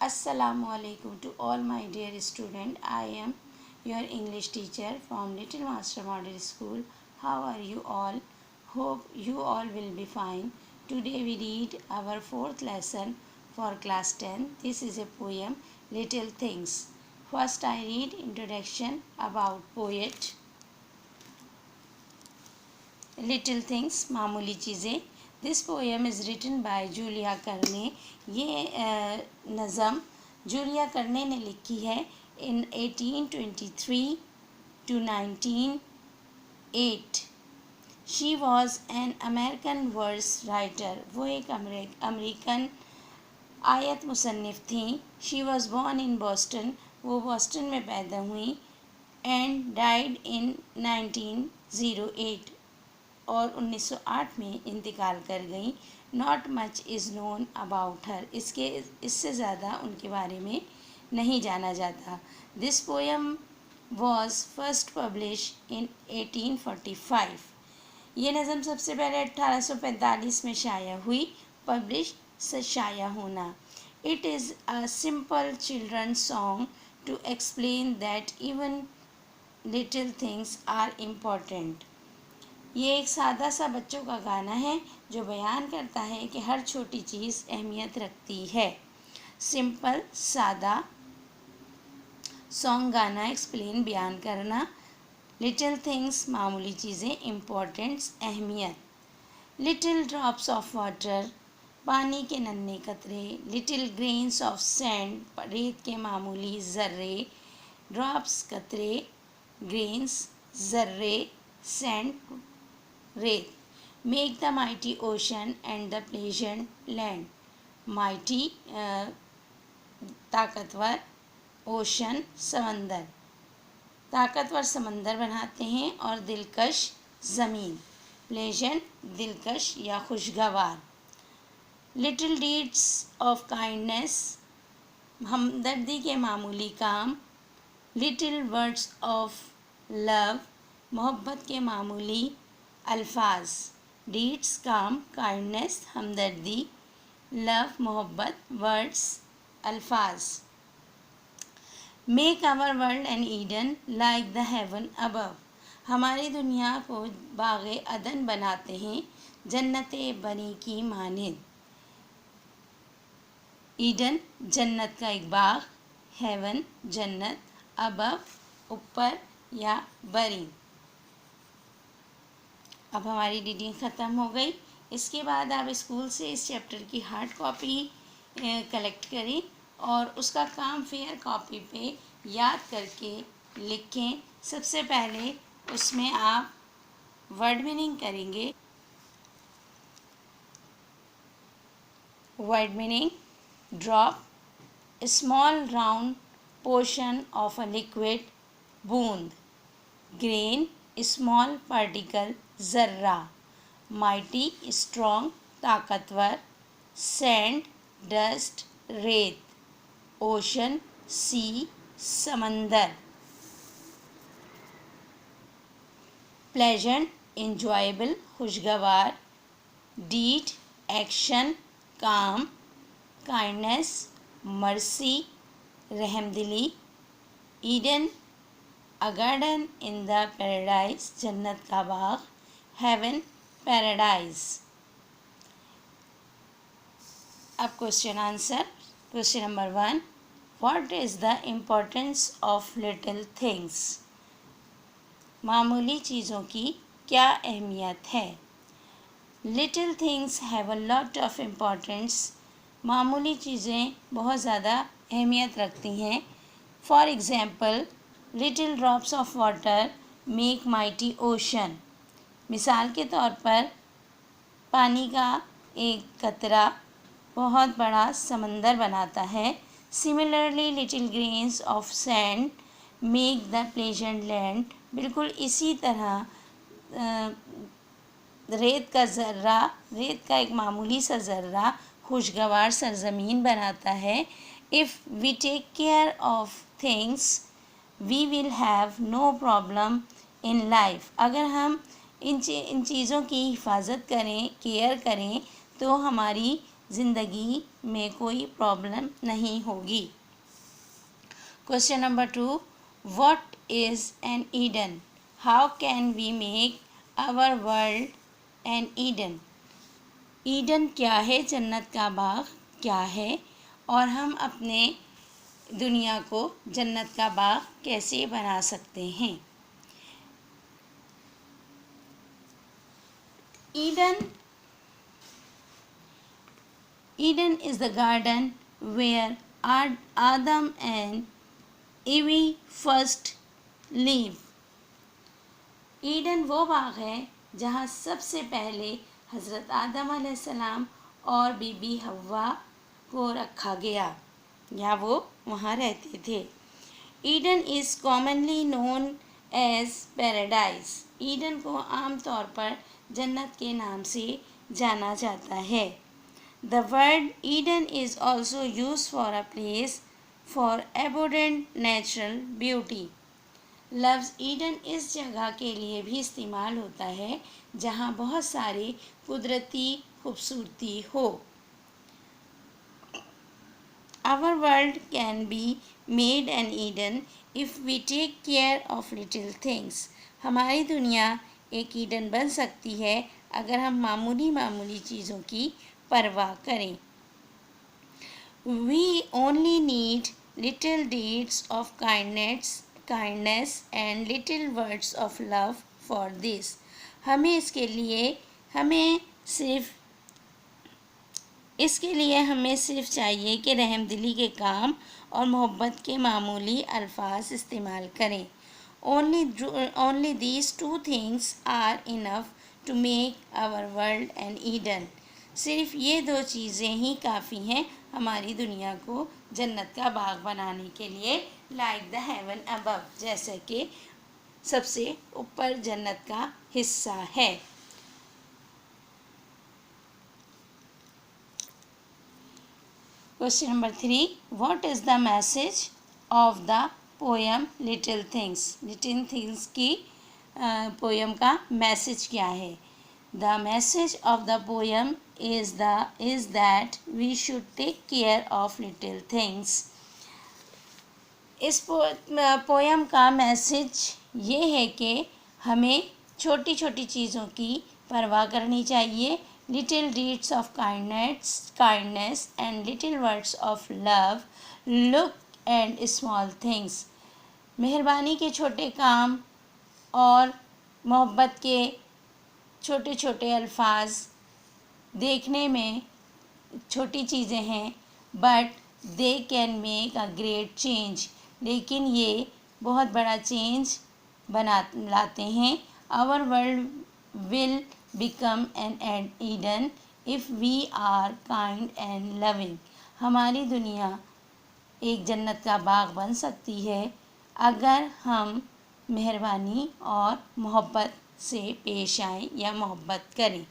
Assalamu alaikum to all my dear student. I am your English teacher from Little Master Model School. How are you all? Hope you all will be fine. Today we read our fourth lesson for class 10. This is a poem, Little Things. First I read introduction about poet. Little Things, मामूली चीज़ें. This poem is written by Julia Carney. ये नज़म Julia Carney ने लिखी है in 1823 to 1908. She was an American verse writer. वो एक American आयत मुसन्निफ़ थी. She was born in Boston. वो बॉस्टन में पैदा हुई. एंड डाइड इन 1908 और 1908 में इंतकाल कर गई. Not much is known about her. इससे ज़्यादा उनके बारे में नहीं जाना जाता. This poem was first publish in 1845. ये नज़म सबसे पहले 1845 में शाया हुई. पब्लिश से शाया होना. It is a simple children song to explain that even little things are important. ये एक सादा सा बच्चों का गाना है जो बयान करता है कि हर छोटी चीज़ अहमियत रखती है. सिंपल सादा सॉन्ग गाना, एक्सप्लेन बयान करना. लिटिल थिंग्स मामूली चीज़ें, इम्पोर्टेंट्स अहमियत. लिटिल ड्रॉप्स ऑफ वाटर पानी के नन्हे कतरे. लिटिल ग्रेन्स ऑफ सैंड रेत के मामूली ज़र्रे. ड्रॉप्स कतरे, ग्रेन्स जर्रे, सैंड रेत. Make the mighty ocean and the pleasant land. Mighty ताकतवर, ओशन समंदर, ताकतवर समंदर बनाते हैं और दिलकश ज़मीन. प्लेजेंट दिलकश या खुशगवार. लिटिल डीड्स ऑफ काइंडनेस हमदर्दी के मामूली काम. लिटिल वर्ड्स ऑफ लव मोहब्बत के मामूली अल्फाज. डीड्स काम, काइंडनेस हमदर्दी, लव मोहब्बत, वर्ड्स अल्फाज. Make our world an Eden like the heaven above. हमारी दुनिया को बाग़े अदन बनाते हैं जन्नत बनी की मानिंद. ईडन जन्नत का एक बाग, हेवन जन्नत, अबव ऊपर या बरी. अब हमारी रीडिंग ख़त्म हो गई. इसके बाद आप स्कूल से इस चैप्टर की हार्ड कॉपी कलेक्ट करें और उसका काम फेयर कॉपी पे याद करके लिखें. सबसे पहले उसमें आप वर्ड मीनिंग करेंगे. Word meaning: drop, small round portion of a liquid, बूंद. ग्रेन, स्मॉल पार्टिकल, ज़र्रा. माइटी, स्ट्रॉन्ग, ताकतवर. सैंड, डस्ट, रेत. ओशन, सी, समंदर. प्लेजेंट, इंजॉयबल, खुशगवार. डीड, एक्शन, काम. काइंडनेस, मर्सी, रहमदिली. Eden, a garden in the paradise, जन्नत का बाग. Heaven, paradise. अब question answer. Question number 1, what is the importance of little things. मामूली चीज़ों की क्या अहमियत है. Little things have a lot of importance. मामूली चीज़ें बहुत ज़्यादा अहमियत रखती हैं. For example, little drops of water make mighty ocean. मिसाल के तौर पर पानी का एक कतरा बहुत बड़ा समंदर बनाता है. Similarly little grains of sand make the pleasant land. बिल्कुल इसी तरह रेत का एक मामूली सा ज़र्रा खुशगवार सरज़मीन बनाता है. If we take care of things we will have no problem in life. अगर हम इन चीज़ों की हिफाजत करें, केयर करें, तो हमारी ज़िंदगी में कोई प्रॉब्लम नहीं होगी। Question number 2, what is an Eden? How can we make our world an Eden? Eden क्या है, जन्नत का बाग क्या है, और हम अपने दुनिया को जन्नत का बाग कैसे बना सकते हैं? Eden is the garden where Adam and Eve first lived. Eden वो बाग है जहाँ सबसे पहले हज़रत आदम अलैहिस्सलाम और बीबी हव्वा को रखा गया, या वो वहाँ रहते थे। Eden is commonly known as paradise. Eden को आमतौर पर जन्नत के नाम से जाना जाता है। The word Eden is also used for a place for abundant natural beauty. लफ्ज़ ईडन इस जगह के लिए भी इस्तेमाल होता है जहाँ बहुत सारी कुदरती खूबसूरती हो। Our world can be made an Eden if we take care of little things. हमारी दुनिया एक ईडन बन सकती है अगर हम मामूली चीज़ों की परवाह करें। We only need little deeds of kindness and little words of love for this. इसके लिए हमें सिर्फ चाहिए कि रहमदिली के काम और मोहब्बत के मामूली अल्फाज इस्तेमाल करें। Only these two things are enough to make our world an Eden. सिर्फ ये दो चीज़ें ही काफ़ी हैं हमारी दुनिया को जन्नत का बाग बनाने के लिए। लाइक द हेवन अबव, जैसे कि सबसे ऊपर जन्नत का हिस्सा है। Question number 3, what is the message of the poem little things? Little things की पोएम का मैसेज क्या है? The message of the poem is that we should take care of little things. इस पोएम का मैसेज ये है कि हमें छोटी छोटी चीज़ों की परवाह करनी चाहिए। Little deeds of kindness and little words of love. Look and small things. मेहरबानी के छोटे काम और मोहब्बत के छोटे छोटे अल्फाज देखने में छोटी चीज़ें हैं, but they can make a great change. लेकिन ये बहुत बड़ा चेंज लाते हैं। Our world will become an Eden if we are kind and loving. हमारी दुनिया एक जन्नत का बाग बन सकती है अगर हम मेहरबानी और मोहब्बत से पेश आएं या मोहब्बत करें।